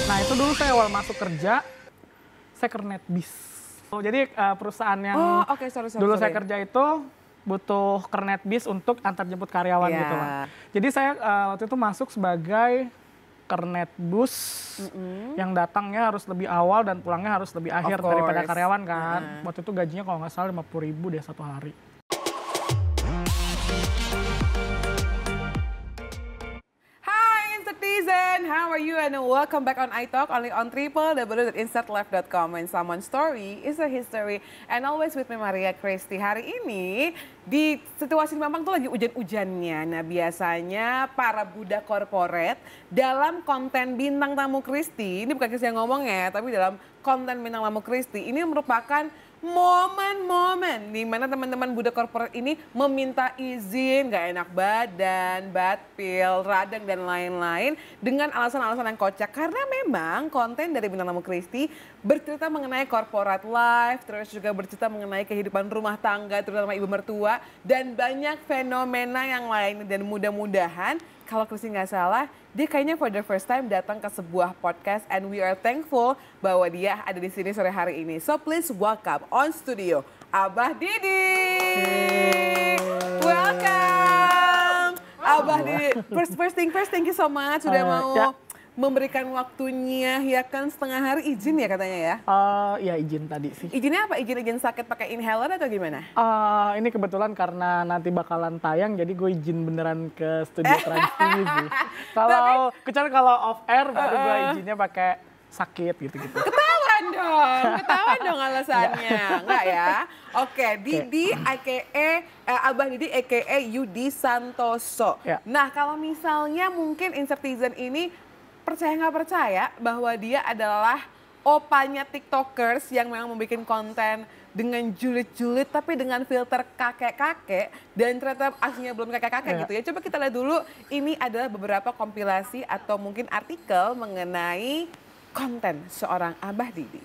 Nah itu dulu saya awal masuk kerja, saya Kernetbis. Jadi perusahaan yang sorry. dulu saya kerja itu butuh Kernetbis untuk antar jemput karyawan gitu lah. Jadi saya waktu itu masuk sebagai Kernetbus yang datangnya harus lebih awal dan pulangnya harus lebih akhir daripada karyawan kan. Waktu itu gajinya kalau nggak salah 50.000 deh satu hari. Citizen, how are you and welcome back on iTalk only on www.insertlife.com when someone's story is a history and always with me Maria Christy. Hari ini di situasi Mampang tuh lagi hujan-hujannya. Nah biasanya para budak korporat dalam konten bintang tamu Christy, ini bukan saya ngomong ya, tapi dalam konten bintang tamu Christy ini merupakan momen-momen di mana teman-teman budak korporat ini meminta izin, gak enak badan, bad pill, radang dan lain-lain dengan alasan-alasan yang kocak. Karena memang konten dari bintang tamu Christy bercerita mengenai corporate life, terus juga bercerita mengenai kehidupan rumah tangga, terutama ibu mertua, dan banyak fenomena yang lain. Dan mudah-mudahan kalau Christy nggak salah, dia kayaknya for the first time datang ke sebuah podcast and we are thankful bahwa dia ada di sini sore hari ini. So please welcome on studio Abah Didi. Welcome. Abah Didi. First thing first, thank you so much sudah mau memberikan waktunya, ya kan setengah hari izin ya katanya ya? Ya izin tadi sih. Izinnya apa? Izin sakit pakai inhaler atau gimana? Ini kebetulan karena nanti bakalan tayang, jadi gue izin beneran ke studio Trans TV sih. Kecuali kalau off air baru gue izinnya pakai sakit gitu-gitu. Ketahuan dong alasannya, enggak ya? Oke, Didi Abah Didi aka Yudi Santoso. Ya. Nah kalau misalnya mungkin Insertizen ini percaya nggak percaya bahwa dia adalah opanya TikTokers yang memang membuat konten dengan julid-julid tapi dengan filter kakek-kakek dan ternyata aslinya belum kakek-kakek gitu ya. Coba kita lihat dulu, ini adalah beberapa kompilasi atau mungkin artikel mengenai konten seorang Abah Didi.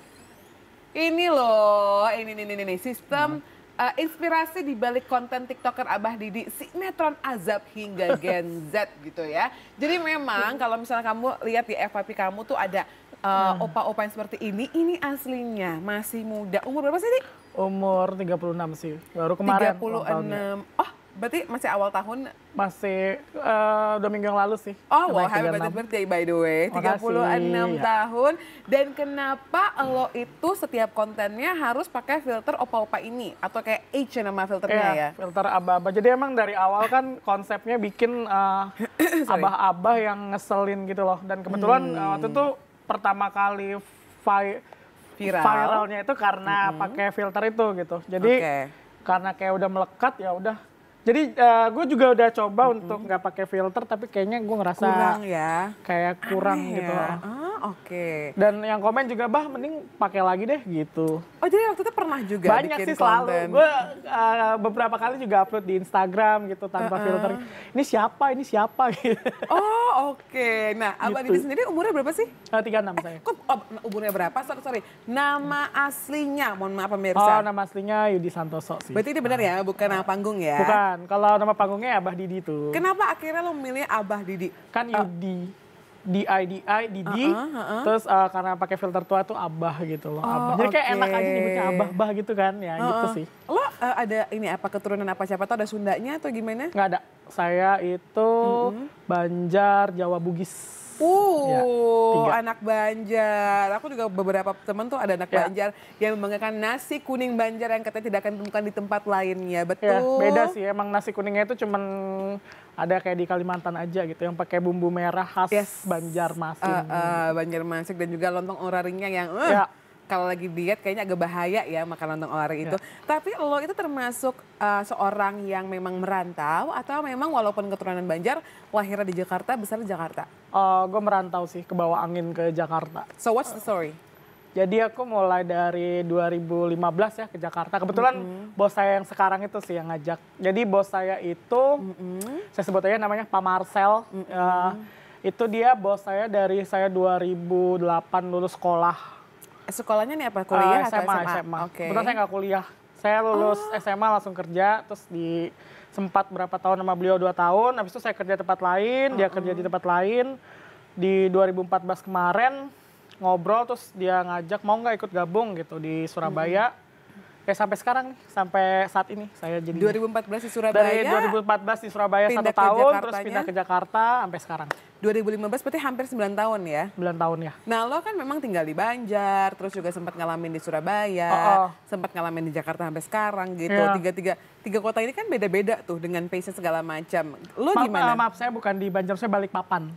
Ini loh, ini sistem inspirasi di balik konten TikToker Abah Didi, sinetron azab hingga Gen Z gitu ya. Jadi memang kalau misalnya kamu lihat di FYP kamu tuh ada opa-opa yang seperti ini aslinya masih muda. Umur berapa sih, Dik? Umur 36 sih, baru kemarin. 36, berarti masih awal tahun? Masih 2 minggu yang lalu sih. Oh wow, happy birthday by the way, 36 tahun. Dan kenapa lo itu setiap kontennya harus pakai filter opa-opa ini? Atau kayak H nama filternya ya? Filter abah-abah. Jadi emang dari awal kan konsepnya bikin abah-abah yang ngeselin gitu loh. Dan kebetulan waktu itu pertama kali viralnya itu karena pakai filter itu gitu. Jadi karena kayak udah melekat ya udah. Jadi gue juga udah coba untuk nggak pakai filter, tapi kayaknya gue ngerasa kurang ya, kayak kurang gitu. Dan yang komen juga, bah mending pakai lagi deh gitu. Oh jadi waktu itu pernah juga banyak bikin sih selalu. konten. Gue beberapa kali juga upload di Instagram gitu tanpa filter. Ini siapa gitu. Oh oke. Nah Abah Didi sendiri umurnya berapa sih? 36 saya. Kok umurnya berapa? Sorry. Nama aslinya, mohon maaf pemirsa. Oh nama aslinya Yudi Santoso sih. Berarti ini benar ya, bukan nama panggung ya? Bukan, kalau nama panggungnya Abah Didi tuh. Kenapa akhirnya lo memilih Abah Didi? Kan Yudi. Didi, terus karena pakai filter tua tuh Abah gitu loh. Abah. Jadi kayak enak aja nyebutnya Abah gitu kan, ya gitu sih. Lo ada ini apa keturunan apa, siapa tau ada Sundanya atau gimana? Nggak ada, saya itu Banjar, Jawa, Bugis. Anak Banjar. Aku juga beberapa teman tuh ada anak Banjar yang membanggakan nasi kuning Banjar yang katanya tidak akan ditemukan di tempat lainnya. Betul. Ya, beda sih, emang nasi kuningnya itu cuman ada kayak di Kalimantan aja gitu, yang pakai bumbu merah khas Banjarmasin. Banjarmasin dan juga lontong oraringnya yang kalau lagi diet kayaknya agak bahaya ya makan lontong oraring itu. Tapi lo itu termasuk seorang yang memang merantau atau memang walaupun keturunan Banjar, lahirnya di Jakarta, besar di Jakarta? Gue merantau sih, ke bawah angin ke Jakarta. So what's the story? Jadi aku mulai dari 2015 ya ke Jakarta. Kebetulan bos saya yang sekarang itu sih yang ngajak. Jadi bos saya itu, saya sebut aja namanya Pak Marcel. Itu dia bos saya dari saya 2008 lulus sekolah. Sekolahnya nih apa? Kuliah atau SMA? Kebetulan saya nggak kuliah. Saya lulus SMA langsung kerja, terus sempat berapa tahun sama beliau 2 tahun. Habis itu saya kerja di tempat lain, dia kerja di tempat lain. Di 2014 kemarin ngobrol terus dia ngajak mau nggak ikut gabung gitu di Surabaya. Kayak sampai sekarang nih, sampai saat ini saya jadi 2014 di Surabaya. Dari 2014 di Surabaya 1 pindah ke tahun, terus Jakartanya. pindah ke Jakarta sampai sekarang. 2015 berarti hampir 9 tahun ya? 9 tahun ya. Nah lo kan memang tinggal di Banjar, terus juga sempat ngalamin di Surabaya, sempat ngalamin di Jakarta sampai sekarang gitu. Tiga kota ini kan beda-beda tuh dengan pace segala macam. Lo gimana? Maaf, saya bukan di Banjar, saya Balikpapan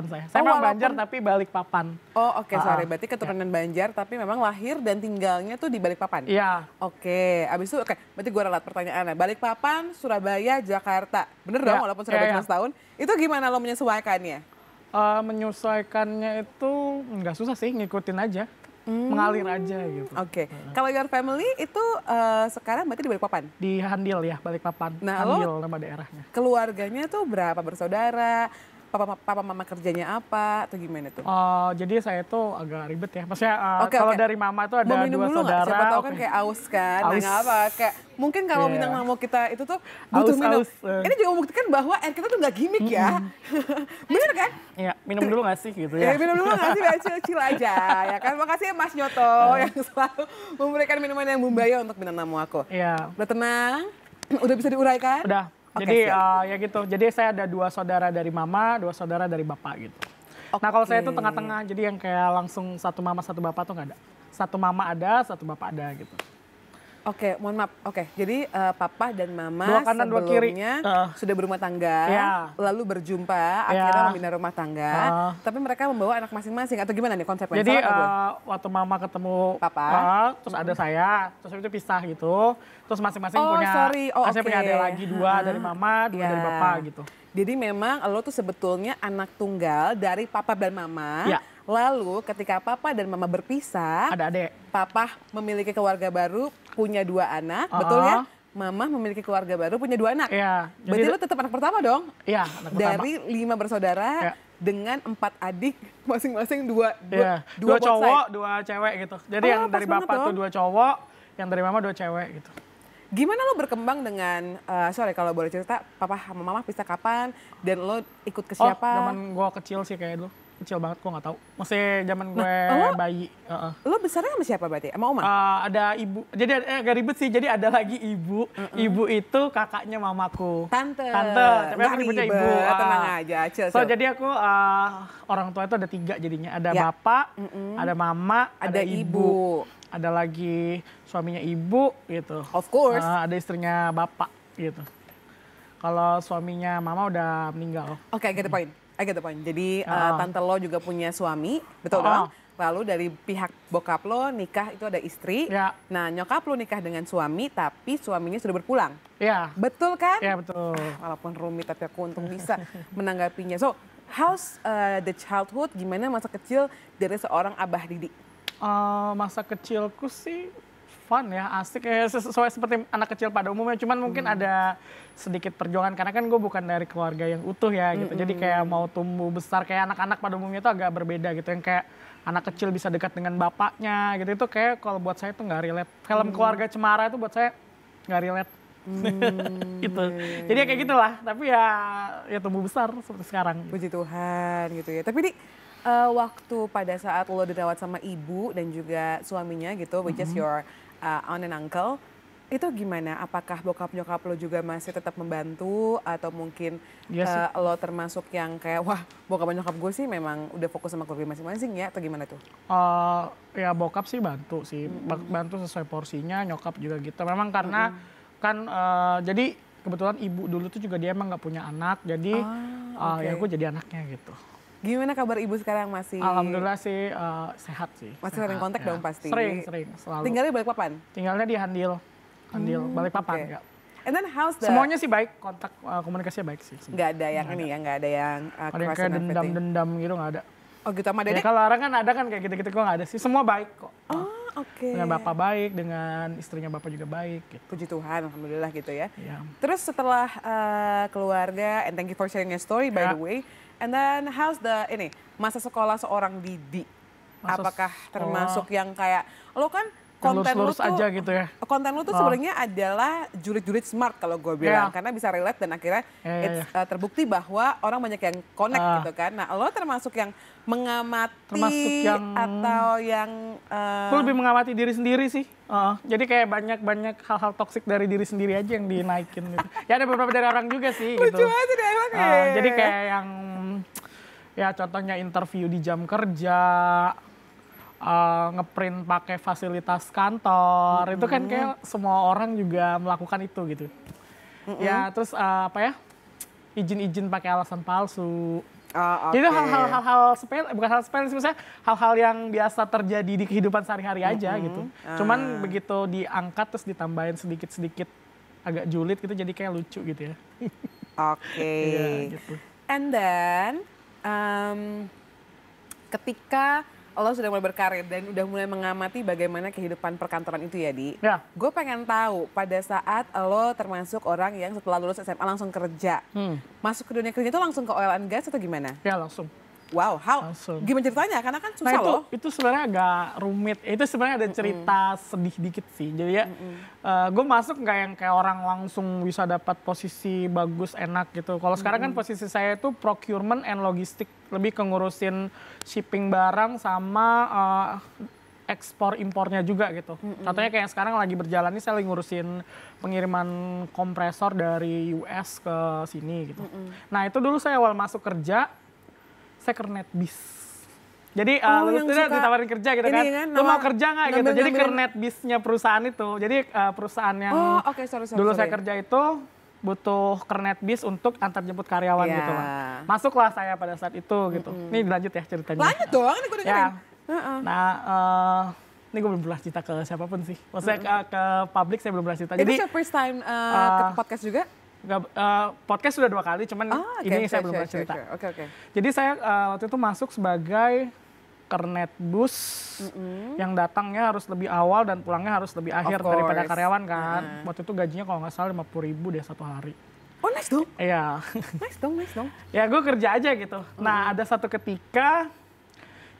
saya. Saya memang Banjar tapi Balikpapan. Oh oke, sorry, berarti keturunan Banjar tapi memang lahir dan tinggalnya tuh di Balikpapan? Iya. Oke, abis itu berarti gue ralat pertanyaannya. Balikpapan, Surabaya, Jakarta. Bener dong walaupun Surabaya cuma setahun. Itu gimana lo menyesuaikannya? Menyesuaikannya itu nggak susah sih, ngikutin aja. Mengalir aja gitu. Oke. Kalau your family itu sekarang berarti di Balikpapan? Di Handil ya, Balikpapan. Nah, Handil nama daerahnya. Keluarganya tuh berapa bersaudara? Papa mama kerjanya apa atau gimana tuh? Jadi saya tuh agak ribet ya. Maksudnya kalau dari mama tuh ada dua saudara. Siapa tahu kan kayak aus kan. Nah, nggak apa. Kayak mungkin kalau bintang tamu kita itu tuh butuh minum. Ini juga membuktikan bahwa air kita tuh nggak gimmick ya. Bener kan? Iya, minum dulu nggak sih gitu ya. Minum dulu nggak sih, biar chill aja ya kan. Makasih ya Mas Nyoto yang selalu memberikan minuman yang membayar untuk bintang tamu aku. Iya. Udah tenang? Udah bisa diuraikan? Udah. Jadi ya gitu, jadi saya ada 2 saudara dari mama, 2 saudara dari bapak gitu. Nah kalau saya tuh tengah-tengah, jadi yang kayak langsung satu mama satu bapak tuh nggak ada. Satu mama ada, satu bapak ada gitu. Oke, mohon maaf. Oke, jadi papa dan mama Dua kanan, dua kiri. Sudah berumah tangga, lalu berjumpa, akhirnya membina rumah tangga. Tapi mereka membawa anak masing-masing atau gimana nih konsepnya? Jadi waktu mama ketemu papa, terus ada saya, terus itu pisah gitu. Terus masing-masing punya, saya punya adik lagi 2 dari mama, 2 dari bapak gitu. Jadi memang lo tuh sebetulnya anak tunggal dari papa dan mama. Ya. Lalu ketika papa dan mama berpisah, ada adik. Papa memiliki keluarga baru, punya 2 anak, betul ya? Mama memiliki keluarga baru, punya 2 anak. Iya. Berarti lo tetap anak pertama dong? Iya, anak pertama. Dari 5 bersaudara dengan 4 adik, masing-masing 2 cowok, 2 cewek gitu. Jadi yang dari bapak tuh 2 cowok, yang dari mama 2 cewek gitu. Gimana lo berkembang dengan, kalau boleh cerita, papa sama mama pisah kapan dan lo ikut ke siapa? Zaman gue kecil sih kayak dulu. Kecil banget, gue gak tahu. Masih zaman gue bayi. Lo besarnya sama siapa berarti? Sama oma? Ada ibu. Jadi agak ribet sih, jadi ada lagi ibu. Ibu itu kakaknya mamaku. Tante. Tapi aku nyebutnya ibu. Tenang aja, chill. Jadi aku orang tua itu ada 3 jadinya. Ada bapak, ada mama, ada ibu. Ada lagi suaminya ibu gitu. Of course. Ada istrinya bapak gitu. Kalau suaminya mama udah meninggal. Oke, I get the point. Jadi tante lo juga punya suami, betul dong? Lalu dari pihak bokap lo nikah itu ada istri. Ya. Nah nyokap lo nikah dengan suami tapi suaminya sudah berpulang. Iya. Betul kan? Iya betul. Walaupun rumit tapi aku untung bisa menanggapinya. So how's the childhood, gimana masa kecil dari seorang Abah Didi? Masa kecilku sih fun ya, asik ya, sesuai seperti anak kecil pada umumnya. Cuman mungkin ada sedikit perjuangan karena kan gue bukan dari keluarga yang utuh ya gitu. Jadi kayak mau tumbuh besar kayak anak-anak pada umumnya itu agak berbeda gitu. Yang kayak anak kecil bisa dekat dengan bapaknya gitu. Itu kayak kalau buat saya itu nggak relate. Film Keluarga Cemara itu buat saya nggak relate. Gitu. Jadi ya kayak gitulah. Tapi ya tumbuh besar seperti sekarang. Puji Tuhan gitu ya. Tapi waktu pada saat lo dirawat sama ibu dan juga suaminya gitu, which is your aunt and uncle, itu gimana? Apakah bokap nyokap lo juga masih tetap membantu atau mungkin lo termasuk yang kayak wah bokap nyokap gue sih memang udah fokus sama keluarga masing-masing ya atau gimana tuh? Ya bokap sih bantu sih, bantu sesuai porsinya, nyokap juga gitu. Memang karena kan jadi kebetulan ibu dulu tuh juga dia emang nggak punya anak, jadi ya gue jadi anaknya gitu. Gimana kabar ibu sekarang masih? Alhamdulillah sih sehat sih. Masih sering kontak dong pasti? Sering, selalu. Tinggalnya di Balikpapan? Tinggalnya di Handil, Balikpapan. And then how's the... Semuanya sih baik, kontak komunikasinya baik sih. Nggak ada yang ini ya, nggak ada yang ada yang kayak dendam-dendam gitu nggak ada. Oh gitu sama Dedek? Ya, kalau orang kan ada kan kayak gitu-gitu, gue nggak ada sih. Semua baik kok. Oke. Dengan bapak baik, dengan istrinya bapak juga baik. Gitu. Puji Tuhan, alhamdulillah gitu ya. Yeah. Terus setelah keluarga, and thank you for sharing your story by the way. And then how's masa sekolah seorang Didi? Apakah termasuk yang kayak, lo kan konten lu lurus-lurus tuh, aja gitu ya. konten lu tuh sebenarnya adalah julid-julid smart kalau gue bilang, karena bisa relate dan akhirnya terbukti bahwa orang banyak yang connect gitu kan. Nah, lo termasuk yang mengamati atau yang aku lebih mengamati diri sendiri sih. Jadi kayak banyak hal-hal toksik dari diri sendiri aja yang dinaikin gitu. Ya ada beberapa dari orang juga sih gitu. Lucu aja deh emangnya. Jadi kayak yang ya contohnya interview di jam kerja, ngeprint pakai fasilitas kantor, itu kan kayak semua orang juga melakukan itu gitu. Ya terus apa ya, izin-izin pakai alasan palsu. Jadi hal-hal sepele, bukan hal sepele sih, maksudnya hal-hal yang biasa terjadi di kehidupan sehari-hari aja gitu. Cuman begitu diangkat terus ditambahin sedikit-sedikit agak julid gitu, jadi kayak lucu gitu ya. Oke. Gitu. And then ketika lo sudah mulai berkarir dan udah mulai mengamati bagaimana kehidupan perkantoran itu ya, Di. Ya. Gue pengen tahu pada saat lo termasuk orang yang setelah lulus SMA langsung kerja. Masuk ke dunia kerja itu langsung ke oil and gas atau gimana? Ya langsung. Wow, Langsung. gimana ceritanya? Karena kan susah loh. Itu sebenarnya agak rumit. Itu sebenarnya ada cerita sedih dikit sih. Jadi ya, gue masuk nggak yang kayak orang langsung bisa dapat posisi bagus, enak gitu. Kalau sekarang kan posisi saya itu procurement and logistik, lebih ke ngurusin shipping barang sama ekspor impornya juga gitu. Contohnya kayak sekarang lagi berjalan nih, saya lagi ngurusin pengiriman kompresor dari US ke sini gitu. Nah itu dulu saya awal masuk kerja, saya kernet bis. Jadi lulus tidak ditawarin kerja gitu kan. Lu mau kerja nggak gitu. Jadi kernet bisnya perusahaan itu. Jadi perusahaan yang dulu saya kerja itu butuh kernet bis untuk antar jemput karyawan gitu lah. Masuklah saya pada saat itu gitu. Ini lanjut ya ceritanya. Lanjut dong, ini gue dengerin. Nah, ini gue belum pernah cerita ke siapapun sih. Maksudnya ke publik saya belum pernah cerita. Jadi itu first time ke podcast juga? Podcast sudah 2 kali, cuman ini saya belum pernah cerita. Jadi saya waktu itu masuk sebagai kernet bus yang datangnya harus lebih awal dan pulangnya harus lebih akhir daripada karyawan kan. Waktu itu gajinya kalau nggak salah 50.000 deh 1 hari. Oh nice dong. Iya. Nice dong. Ya gue kerja aja gitu. Nah ada satu ketika,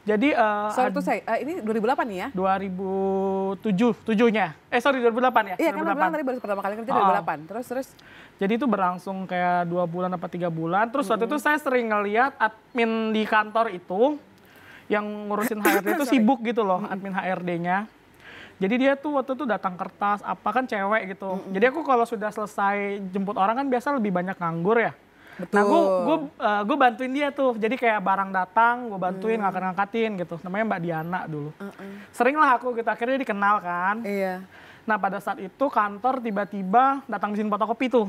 jadi sorry tuh saya, ini 2008 nih ya? 2007-nya. 2008 ya? Iya kan lo bilang tadi baru pertama kali kerja 2008. Terus? Jadi itu berlangsung kayak 2 bulan apa 3 bulan. Terus waktu itu saya sering ngeliat admin di kantor itu yang ngurusin HRD itu sibuk gitu loh, admin HRD-nya. Jadi dia tuh waktu itu datang kertas, apa kan cewek gitu. Jadi aku kalau sudah selesai jemput orang kan biasa lebih banyak nganggur ya. Betul. Nah gue bantuin dia tuh. Jadi kayak barang datang, gue bantuin ngangkatin gitu. Namanya Mbak Diana dulu. Sering lah aku gitu, akhirnya dikenal kan. Iya. Nah pada saat itu kantor tiba-tiba datang mesin fotokopi tuh.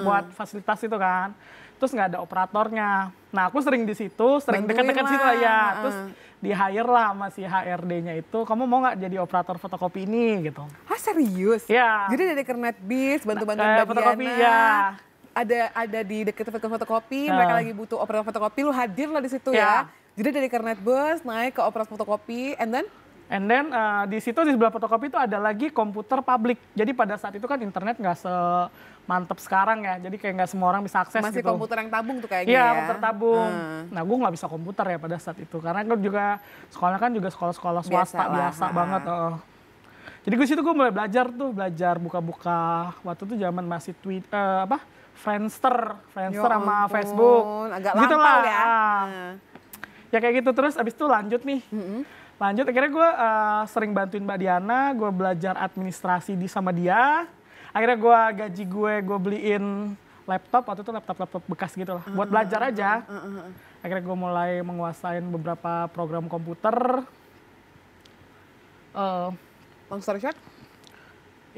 Buat fasilitas itu kan. Terus nggak ada operatornya. Nah aku sering di situ, sering dekat-dekat situ lah ya. Terus di hire lah sama si HRD-nya itu, kamu mau nggak jadi operator fotokopi ini gitu. Ah serius? Ya. Jadi dari kernet bis, bantu-bantuan fotokopi ya. Ada di dekat fotokopi, mereka lagi butuh operator fotokopi, lu hadir lah di situ ya. Jadi dari kernet bus naik ke operator fotokopi, and then di situ di sebelah fotokopi itu ada lagi komputer publik. Jadi pada saat itu kan internet nggak semantep sekarang ya. Jadi kayak nggak semua orang bisa akses masih gitu. Komputer yang tabung tuh kayaknya ya. Iya, komputer tabung. Nah gue nggak bisa komputer ya pada saat itu. Karena gue juga sekolah kan juga sekolah-sekolah swasta biasa banget. Jadi gue situ gue mulai belajar buka-buka. Waktu itu zaman masih Friendster sama Facebook. Agak lampau ya. Ya kayak gitu, terus abis itu lanjut nih. Lanjut akhirnya gue sering bantuin Mbak Diana, gue belajar administrasi sama dia. Akhirnya gaji gue beliin laptop, waktu itu laptop bekas gitu lah, buat belajar aja. Akhirnya gue mulai menguasain beberapa program komputer. Long story short?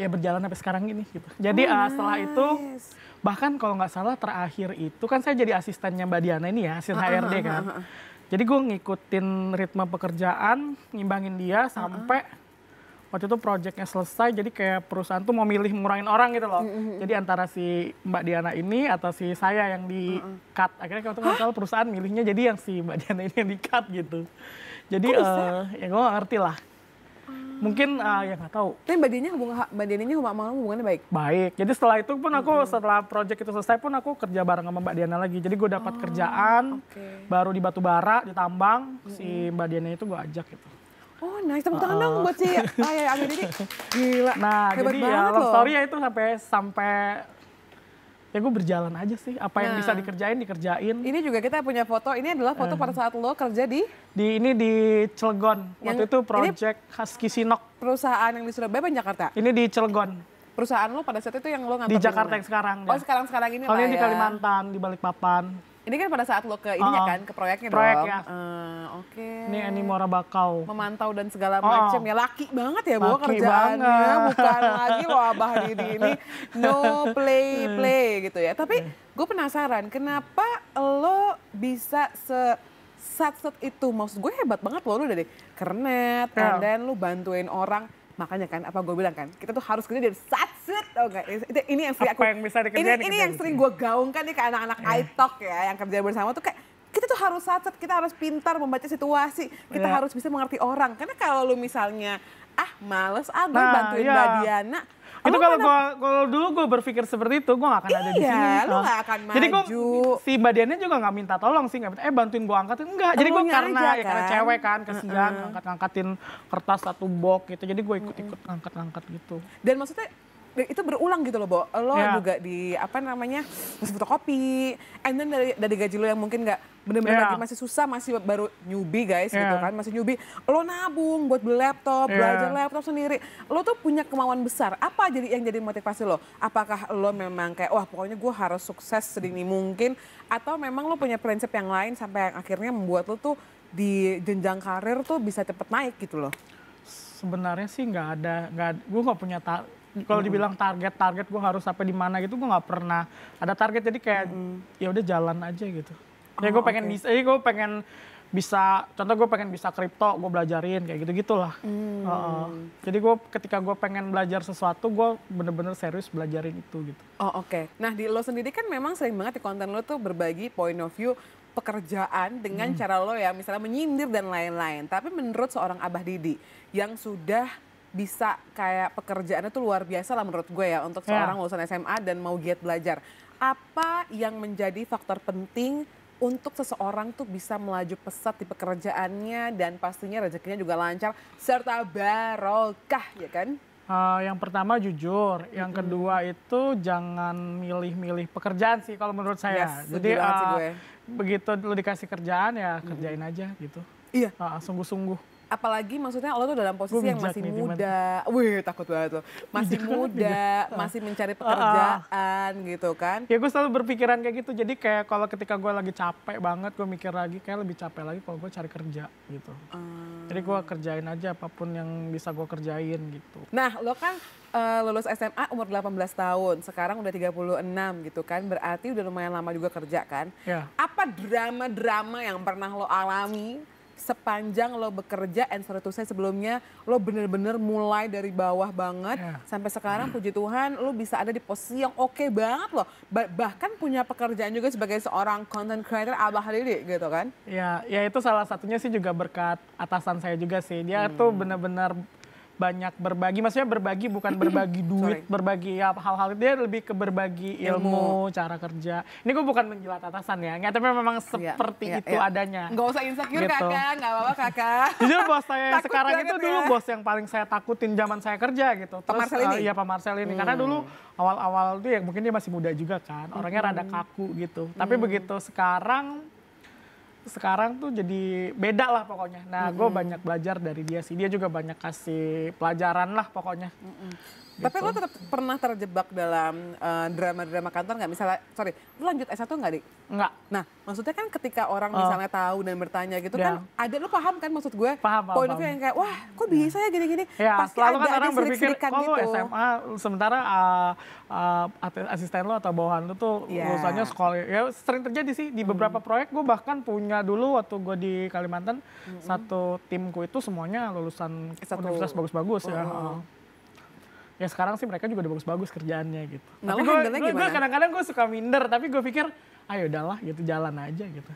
Ya berjalan sampai sekarang gini gitu. Jadi setelah itu, bahkan kalau nggak salah terakhir itu kan saya jadi asistennya Mbak Diana ini ya, asisten HRD kan. Jadi gue ngikutin ritme pekerjaan, ngimbangin dia sampai waktu itu proyeknya selesai. Jadi kayak perusahaan tuh mau milih ngurangin orang gitu loh. Jadi antara si Mbak Diana ini atau si saya yang di cut. Akhirnya kalau nggak salah perusahaan milihnya jadi yang si Mbak Diana ini yang di cut gitu. Jadi ya gue nggak ngerti lah. Mungkin ya nggak tahu. Tapi Mbak Diana hubungannya baik? Baik. Jadi setelah itu pun aku setelah proyek itu selesai pun aku kerja bareng sama Mbak Diana lagi. Jadi gue dapat kerjaan baru di batubara, di tambang. Si Mbak Diana itu gue ajak gitu. Oh nice, tepuk tangan dong buat si Ayah Didi. Gila, Nah, hebat jadi banget ya love loh. story ya itu sampai ya gue berjalan aja sih. Apa yang bisa dikerjain. Ini juga kita punya foto, ini adalah foto pada saat lo kerja di Ini di Cilegon. Waktu itu project Husky Sinok. perusahaan yang di Surabaya apa Jakarta? Ini di Cilegon. Perusahaan lo pada saat itu yang lo ngantor Di Jakarta yang sekarang. Oh sekarang ini Kalau lah ini di ya. Kalimantan, di Balikpapan. Ini kan pada saat lo ke ininya kan, ke proyeknya Proyek, dong. ya. Oke. Ini Animora Bakau. Memantau dan segala macam ya, laki banget ya Bo Laki kerjaannya, banget. bukan lagi lo Abah Didi ini no play gitu ya. Tapi gue penasaran kenapa lo bisa sat-set itu, maksud gue hebat banget lo dari kernet, and then lo bantuin orang. Makanya kan, apa gue bilang kan, kita tuh harus kerja dari sat-set, tau gak? Ini yang sering Yang bisa dikerjain, ini yang sering gue gaungkan nih ke anak-anak iTalk ya, yang kerja bersama tuh kayak, kita tuh harus sat-set, kita harus pintar membaca situasi, kita harus bisa mengerti orang. Karena kalau lu misalnya, males gue bantuin Mbak Diana. Itu kalau dulu gue berpikir seperti itu, gue gak akan ada di sini. Iya, lu gak akan maju. Jadi si Mbak Diana juga gak minta tolong sih, gak minta, bantuin gue angkatin. Enggak, jadi gue karena cewek kan, kesian ngangkat-ngangkatin kertas satu box gitu. Jadi gue ikut-ikut ngangkat-ngangkat gitu. Dan maksudnya itu berulang gitu loh, Bo. Lo juga di masih fotokopi, and then dari gaji lo yang mungkin nggak bener-bener lagi masih susah, masih baru newbie guys gitu kan, masih newbie. Lo nabung buat beli laptop, belajar laptop sendiri. Lo tuh punya kemauan besar. Apa yang jadi motivasi lo? Apakah lo memang kayak wah pokoknya gue harus sukses sedini mungkin, atau memang lo punya prinsip yang lain sampai yang akhirnya membuat lo tuh di jenjang karir tuh bisa cepet naik gitu loh? Sebenarnya sih gue nggak punya kalau dibilang target gue harus sampai di mana gitu, gue nggak pernah ada target. Jadi kayak ya udah jalan aja gitu. Ya gue pengen bisa, contoh gue pengen bisa kripto, gue belajarin kayak gitu gitulah. Jadi ketika gue pengen belajar sesuatu, gue bener-bener serius belajarin itu gitu. Nah di lo sendiri kan memang sering banget di konten lo tuh berbagi point of view pekerjaan dengan cara lo ya, misalnya menyindir dan lain-lain. Tapi menurut seorang Abah Didi yang sudah bisa kayak pekerjaannya tuh luar biasa lah menurut gue ya untuk seorang lulusan SMA dan mau giat belajar. Apa yang menjadi faktor penting untuk seseorang tuh bisa melaju pesat di pekerjaannya dan pastinya rezekinya juga lancar serta barokah ya kan? Yang pertama jujur, yang kedua itu jangan milih-milih pekerjaan sih kalau menurut saya. Jadi begitu lu dikasih kerjaan ya kerjain aja gitu. Iya. Sungguh-sungguh. Apalagi maksudnya lo tuh dalam posisi yang masih muda. Wih takut banget tuh. Masih muda, masih mencari pekerjaan gitu kan. Ya gue selalu berpikiran kayak gitu. Jadi kayak kalau ketika gue lagi capek banget, gue mikir lagi kayak lebih capek lagi kalau gue cari kerja gitu. Jadi gue kerjain aja apapun yang bisa gue kerjain gitu. Nah lo kan lulus SMA umur 18 tahun, sekarang udah 36 gitu kan. Berarti udah lumayan lama juga kerja kan. Apa drama-drama yang pernah lo alami sepanjang lo bekerja, and sorry to say sebelumnya lo bener-bener mulai dari bawah banget sampai sekarang puji Tuhan lo bisa ada di posisi yang oke banget loh. Bahkan punya pekerjaan juga sebagai seorang content creator Abah Didi gitu kan. Ya itu salah satunya sih juga berkat atasan saya juga sih. Dia tuh bener-bener banyak berbagi, maksudnya berbagi bukan berbagi duit, berbagi hal-hal itu, dia lebih ke berbagi ilmu, cara kerja. Ini gue bukan menjilat atasan ya, tapi memang seperti itu adanya. Nggak usah insecure gitu. Kakak, nggak apa-apa kakak. Jujur bos saya yang sekarang itu dulu bos yang paling saya takutin zaman saya kerja gitu. Pak Marcel ini? Iya Pak Marcel ini, karena dulu awal-awal tuh ya mungkin dia masih muda juga kan, orangnya rada kaku gitu. Tapi begitu sekarang tuh jadi beda lah pokoknya. Nah gue banyak belajar dari dia sih, dia juga banyak kasih pelajaran lah pokoknya. Gitu. Tapi lo tetap pernah terjebak dalam drama-drama kantor nggak? Misalnya, sorry, lo lanjut S1 nggak, Dik? Enggak. Nah, maksudnya kan ketika orang misalnya tahu dan bertanya gitu kan, ada lo paham kan maksud gue? Point of view yang kayak, wah kok bisa ya gini-gini? Pasti selalu kan orang berpikir, gitu. SMA, sementara asisten lo atau bawahan lo tuh lulusannya sekolah. Ya sering terjadi sih, di beberapa proyek gue bahkan punya dulu waktu gue di Kalimantan, satu timku itu semuanya lulusan universitas bagus-bagus ya. Ya sekarang sih mereka juga udah bagus-bagus kerjaannya gitu. Nah, tapi gue kadang-kadang gue suka minder, tapi gue pikir ayo udahlah gitu, jalan aja gitu.